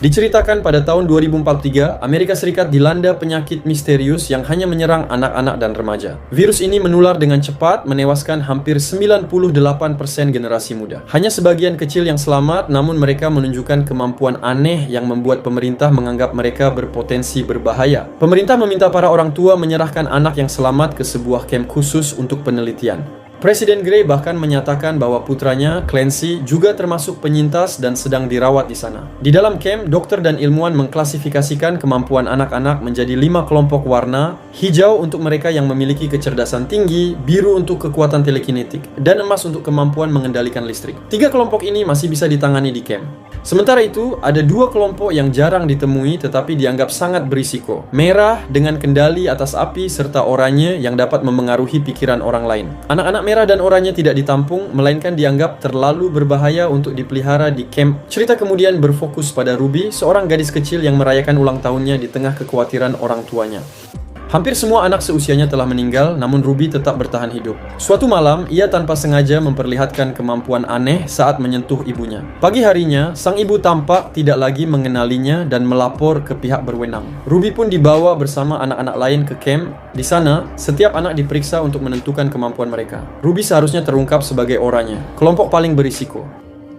Diceritakan pada tahun 2043, Amerika Serikat dilanda penyakit misterius yang hanya menyerang anak-anak dan remaja. Virus ini menular dengan cepat, menewaskan hampir 98% generasi muda. Hanya sebagian kecil yang selamat, namun mereka menunjukkan kemampuan aneh yang membuat pemerintah menganggap mereka berpotensi berbahaya. Pemerintah meminta para orang tua menyerahkan anak yang selamat ke sebuah kamp khusus untuk penelitian. Presiden Gray bahkan menyatakan bahwa putranya, Clancy, juga termasuk penyintas dan sedang dirawat di sana. Di dalam camp, dokter dan ilmuwan mengklasifikasikan kemampuan anak-anak menjadi 5 kelompok warna: hijau untuk mereka yang memiliki kecerdasan tinggi, biru untuk kekuatan telekinetik, dan emas untuk kemampuan mengendalikan listrik. 3 kelompok ini masih bisa ditangani di camp. Sementara itu, ada 2 kelompok yang jarang ditemui tetapi dianggap sangat berisiko: merah dengan kendali atas api serta oranye yang dapat memengaruhi pikiran orang lain. Anak-anak merah dan oranye tidak ditampung, melainkan dianggap terlalu berbahaya untuk dipelihara di camp. Cerita kemudian berfokus pada Ruby, seorang gadis kecil yang merayakan ulang tahunnya di tengah kekhawatiran orang tuanya. Hampir semua anak seusianya telah meninggal, namun Ruby tetap bertahan hidup. Suatu malam, ia tanpa sengaja memperlihatkan kemampuan aneh saat menyentuh ibunya. Pagi harinya, sang ibu tampak tidak lagi mengenalinya dan melapor ke pihak berwenang. Ruby pun dibawa bersama anak-anak lain ke camp. Di sana, setiap anak diperiksa untuk menentukan kemampuan mereka. Ruby seharusnya terungkap sebagai oranye, kelompok paling berisiko.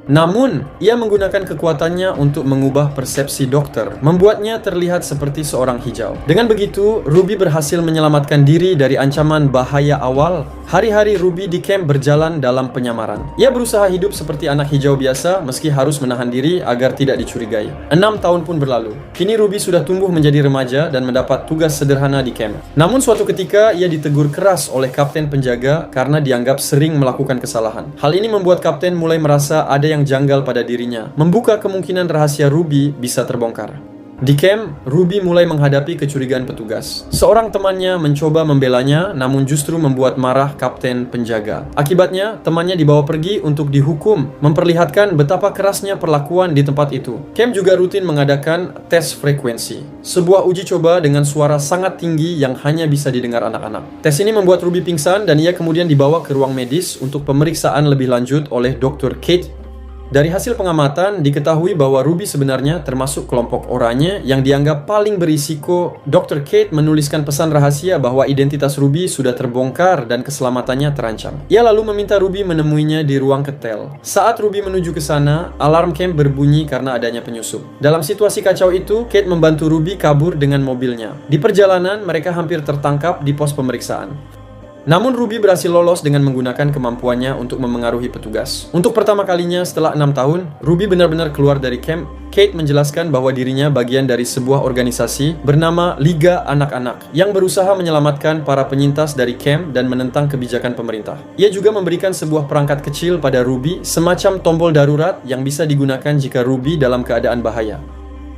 Namun, ia menggunakan kekuatannya untuk mengubah persepsi dokter, membuatnya terlihat seperti seorang hijau. Dengan begitu, Ruby berhasil menyelamatkan diri dari ancaman bahaya awal. Hari-hari Ruby di camp berjalan dalam penyamaran. Ia berusaha hidup seperti anak hijau biasa, meski harus menahan diri agar tidak dicurigai. 6 tahun pun berlalu. Kini Ruby sudah tumbuh menjadi remaja dan mendapat tugas sederhana di camp. Namun suatu ketika, ia ditegur keras oleh kapten penjaga karena dianggap sering melakukan kesalahan. Hal ini membuat kapten mulai merasa ada yang janggal pada dirinya, membuka kemungkinan rahasia Ruby bisa terbongkar. Di camp, Ruby mulai menghadapi kecurigaan petugas. Seorang temannya mencoba membelanya, namun justru membuat marah kapten penjaga. Akibatnya, temannya dibawa pergi untuk dihukum, memperlihatkan betapa kerasnya perlakuan di tempat itu. Camp juga rutin mengadakan tes frekuensi, sebuah uji coba dengan suara sangat tinggi yang hanya bisa didengar anak-anak. Tes ini membuat Ruby pingsan dan ia kemudian dibawa ke ruang medis untuk pemeriksaan lebih lanjut oleh Dr. Kate. Dari hasil pengamatan, diketahui bahwa Ruby sebenarnya termasuk kelompok oranye yang dianggap paling berisiko. Dr. Kate menuliskan pesan rahasia bahwa identitas Ruby sudah terbongkar dan keselamatannya terancam. Ia lalu meminta Ruby menemuinya di ruang ketel. Saat Ruby menuju ke sana, alarm camp berbunyi karena adanya penyusup. Dalam situasi kacau itu, Kate membantu Ruby kabur dengan mobilnya. Di perjalanan, mereka hampir tertangkap di pos pemeriksaan. Namun Ruby berhasil lolos dengan menggunakan kemampuannya untuk memengaruhi petugas. Untuk pertama kalinya setelah 6 tahun, Ruby benar-benar keluar dari camp. Kate menjelaskan bahwa dirinya bagian dari sebuah organisasi bernama Liga Anak-Anak yang berusaha menyelamatkan para penyintas dari camp dan menentang kebijakan pemerintah. Ia juga memberikan sebuah perangkat kecil pada Ruby, semacam tombol darurat yang bisa digunakan jika Ruby dalam keadaan bahaya.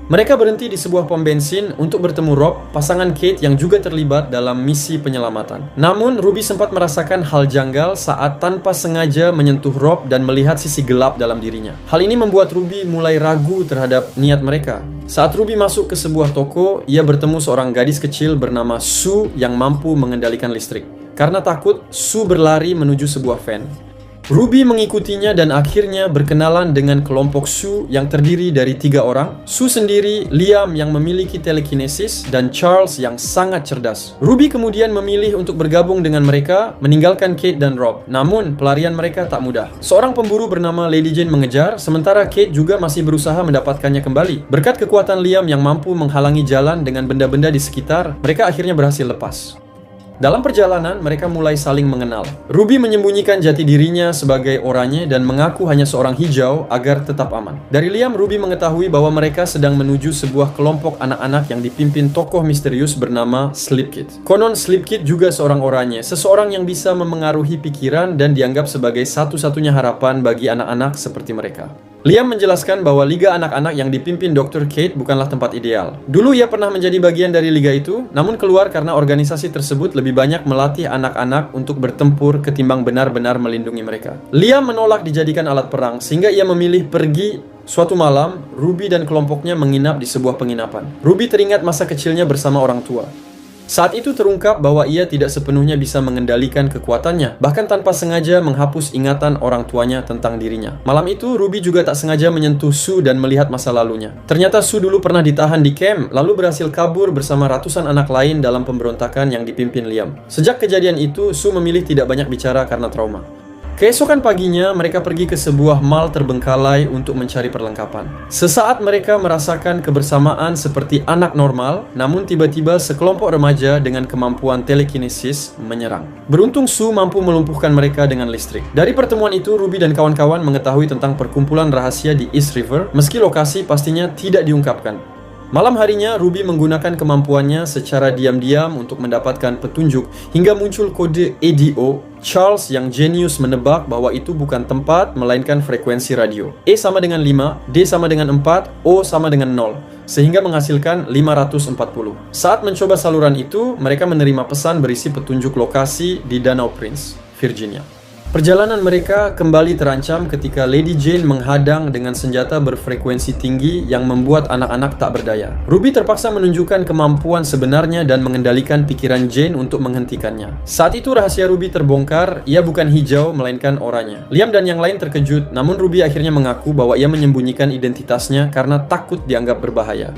Mereka berhenti di sebuah pom bensin untuk bertemu Rob, pasangan Kate yang juga terlibat dalam misi penyelamatan. Namun, Ruby sempat merasakan hal janggal saat tanpa sengaja menyentuh Rob dan melihat sisi gelap dalam dirinya. Hal ini membuat Ruby mulai ragu terhadap niat mereka. Saat Ruby masuk ke sebuah toko, ia bertemu seorang gadis kecil bernama Sue yang mampu mengendalikan listrik. Karena takut, Sue berlari menuju sebuah van. Ruby mengikutinya dan akhirnya berkenalan dengan kelompok Sue yang terdiri dari 3 orang. Sue sendiri, Liam yang memiliki telekinesis, dan Charles yang sangat cerdas. Ruby kemudian memilih untuk bergabung dengan mereka, meninggalkan Kate dan Rob. Namun, pelarian mereka tak mudah. Seorang pemburu bernama Lady Jane mengejar, sementara Kate juga masih berusaha mendapatkannya kembali. Berkat kekuatan Liam yang mampu menghalangi jalan dengan benda-benda di sekitar, mereka akhirnya berhasil lepas. Dalam perjalanan, mereka mulai saling mengenal. Ruby menyembunyikan jati dirinya sebagai oranye dan mengaku hanya seorang hijau agar tetap aman. Dari Liam, Ruby mengetahui bahwa mereka sedang menuju sebuah kelompok anak-anak yang dipimpin tokoh misterius bernama Slipkid. Konon Slipkid juga seorang oranye, seseorang yang bisa memengaruhi pikiran dan dianggap sebagai satu-satunya harapan bagi anak-anak seperti mereka. Liam menjelaskan bahwa Liga Anak-Anak yang dipimpin Dr. Kate bukanlah tempat ideal. Dulu ia pernah menjadi bagian dari liga itu, namun keluar karena organisasi tersebut lebih banyak melatih anak-anak untuk bertempur ketimbang benar-benar melindungi mereka. Liam menolak dijadikan alat perang, sehingga ia memilih pergi. Suatu malam, Ruby dan kelompoknya menginap di sebuah penginapan. Ruby teringat masa kecilnya bersama orang tua. Saat itu terungkap bahwa ia tidak sepenuhnya bisa mengendalikan kekuatannya, bahkan tanpa sengaja menghapus ingatan orang tuanya tentang dirinya. Malam itu, Ruby juga tak sengaja menyentuh Sue dan melihat masa lalunya. Ternyata Sue dulu pernah ditahan di camp, lalu berhasil kabur bersama ratusan anak lain dalam pemberontakan yang dipimpin Liam. Sejak kejadian itu, Sue memilih tidak banyak bicara karena trauma. Keesokan paginya, mereka pergi ke sebuah mall terbengkalai untuk mencari perlengkapan. Sesaat mereka merasakan kebersamaan seperti anak normal, namun tiba-tiba sekelompok remaja dengan kemampuan telekinesis menyerang. Beruntung Sue mampu melumpuhkan mereka dengan listrik. Dari pertemuan itu, Ruby dan kawan-kawan mengetahui tentang perkumpulan rahasia di East River, meski lokasi pastinya tidak diungkapkan. Malam harinya, Ruby menggunakan kemampuannya secara diam-diam untuk mendapatkan petunjuk hingga muncul kode ADO. Charles yang jenius menebak bahwa itu bukan tempat, melainkan frekuensi radio. E sama dengan 5, D sama dengan 4, O sama dengan 0, sehingga menghasilkan 540. Saat mencoba saluran itu, mereka menerima pesan berisi petunjuk lokasi di Danau Prince, Virginia. Perjalanan mereka kembali terancam ketika Lady Jane menghadang dengan senjata berfrekuensi tinggi yang membuat anak-anak tak berdaya. Ruby terpaksa menunjukkan kemampuan sebenarnya dan mengendalikan pikiran Jane untuk menghentikannya. Saat itu rahasia Ruby terbongkar, ia bukan hijau melainkan oranye. Liam dan yang lain terkejut, namun Ruby akhirnya mengaku bahwa ia menyembunyikan identitasnya karena takut dianggap berbahaya.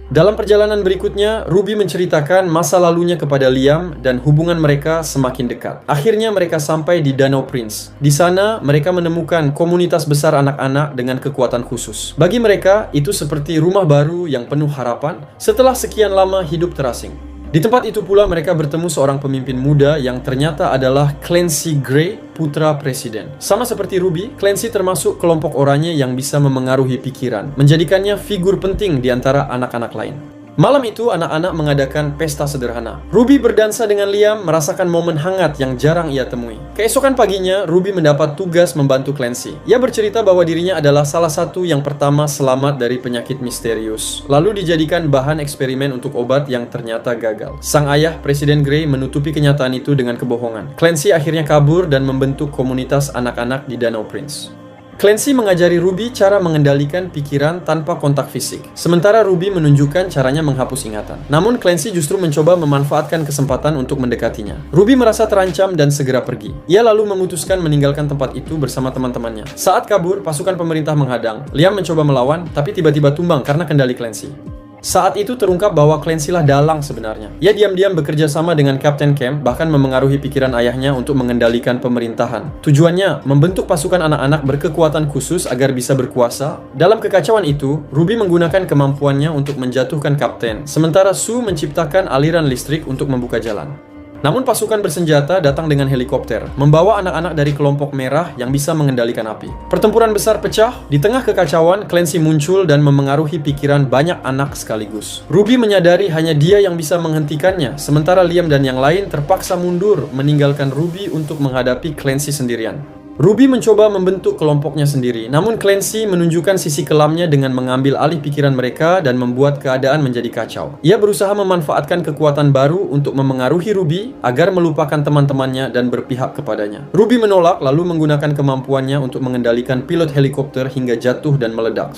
Dalam perjalanan berikutnya, Ruby menceritakan masa lalunya kepada Liam dan hubungan mereka semakin dekat. Akhirnya mereka sampai di Danau Prince. Di sana, mereka menemukan komunitas besar anak-anak dengan kekuatan khusus. Bagi mereka, itu seperti rumah baru yang penuh harapan setelah sekian lama hidup terasing. Di tempat itu pula mereka bertemu seorang pemimpin muda yang ternyata adalah Clancy Gray, putra presiden. Sama seperti Ruby, Clancy termasuk kelompok oranye yang bisa memengaruhi pikiran, menjadikannya figur penting di antara anak-anak lain. Malam itu, anak-anak mengadakan pesta sederhana. Ruby berdansa dengan Liam, merasakan momen hangat yang jarang ia temui. Keesokan paginya, Ruby mendapat tugas membantu Clancy. Ia bercerita bahwa dirinya adalah salah satu yang pertama selamat dari penyakit misterius, lalu dijadikan bahan eksperimen untuk obat yang ternyata gagal. Sang ayah, Presiden Gray, menutupi kenyataan itu dengan kebohongan. Clancy akhirnya kabur dan membentuk komunitas anak-anak di Danau Prince. Clancy mengajari Ruby cara mengendalikan pikiran tanpa kontak fisik, sementara Ruby menunjukkan caranya menghapus ingatan. Namun Clancy justru mencoba memanfaatkan kesempatan untuk mendekatinya. Ruby merasa terancam dan segera pergi. Ia lalu memutuskan meninggalkan tempat itu bersama teman-temannya. Saat kabur, pasukan pemerintah menghadang. Liam mencoba melawan, tapi tiba-tiba tumbang karena kendali Clancy. Saat itu terungkap bahwa Clancy lah dalang sebenarnya. Ia diam-diam bekerja sama dengan Kapten Camp, bahkan memengaruhi pikiran ayahnya untuk mengendalikan pemerintahan. Tujuannya, membentuk pasukan anak-anak berkekuatan khusus agar bisa berkuasa. Dalam kekacauan itu, Ruby menggunakan kemampuannya untuk menjatuhkan Kapten, sementara Sue menciptakan aliran listrik untuk membuka jalan. Namun pasukan bersenjata datang dengan helikopter, membawa anak-anak dari kelompok merah yang bisa mengendalikan api. Pertempuran besar pecah, di tengah kekacauan, Clancy muncul dan memengaruhi pikiran banyak anak sekaligus. Ruby menyadari hanya dia yang bisa menghentikannya, sementara Liam dan yang lain terpaksa mundur, meninggalkan Ruby untuk menghadapi Clancy sendirian. Ruby mencoba membentuk kelompoknya sendiri, namun Clancy menunjukkan sisi kelamnya dengan mengambil alih pikiran mereka dan membuat keadaan menjadi kacau. Ia berusaha memanfaatkan kekuatan baru untuk memengaruhi Ruby agar melupakan teman-temannya dan berpihak kepadanya. Ruby menolak lalu menggunakan kemampuannya untuk mengendalikan pilot helikopter hingga jatuh dan meledak.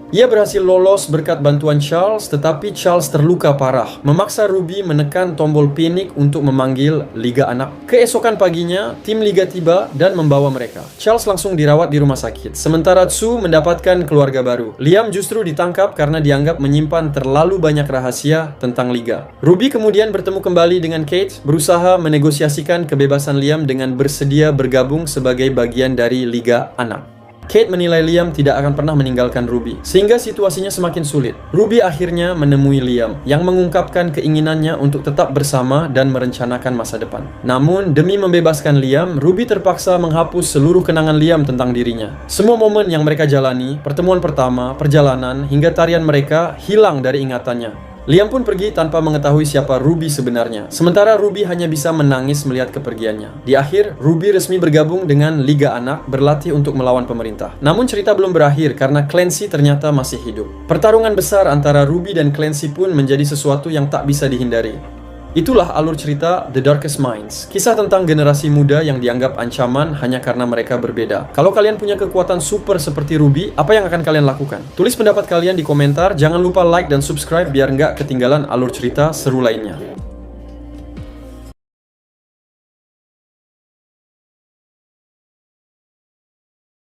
Ia berhasil lolos berkat bantuan Charles, tetapi Charles terluka parah, memaksa Ruby menekan tombol panik untuk memanggil Liga Anak. Keesokan paginya, tim Liga tiba dan membawa mereka. Charles langsung dirawat di rumah sakit, sementara Sue mendapatkan keluarga baru. Liam justru ditangkap karena dianggap menyimpan terlalu banyak rahasia tentang Liga. Ruby kemudian bertemu kembali dengan Kate, berusaha menegosiasikan kebebasan Liam dengan bersedia bergabung sebagai bagian dari Liga Anak. Kate menilai Liam tidak akan pernah meninggalkan Ruby, sehingga situasinya semakin sulit. Ruby akhirnya menemui Liam, yang mengungkapkan keinginannya untuk tetap bersama dan merencanakan masa depan. Namun, demi membebaskan Liam, Ruby terpaksa menghapus seluruh kenangan Liam tentang dirinya. Semua momen yang mereka jalani, pertemuan pertama, perjalanan, hingga tarian mereka, hilang dari ingatannya. Liam pun pergi tanpa mengetahui siapa Ruby sebenarnya. Sementara Ruby hanya bisa menangis melihat kepergiannya. Di akhir, Ruby resmi bergabung dengan Liga Anak, berlatih untuk melawan pemerintah. Namun cerita belum berakhir karena Clancy ternyata masih hidup. Pertarungan besar antara Ruby dan Clancy pun menjadi sesuatu yang tak bisa dihindari. Itulah alur cerita The Darkest Minds, kisah tentang generasi muda yang dianggap ancaman hanya karena mereka berbeda. Kalau kalian punya kekuatan super seperti Ruby, apa yang akan kalian lakukan? Tulis pendapat kalian di komentar, jangan lupa like dan subscribe biar nggak ketinggalan alur cerita seru lainnya.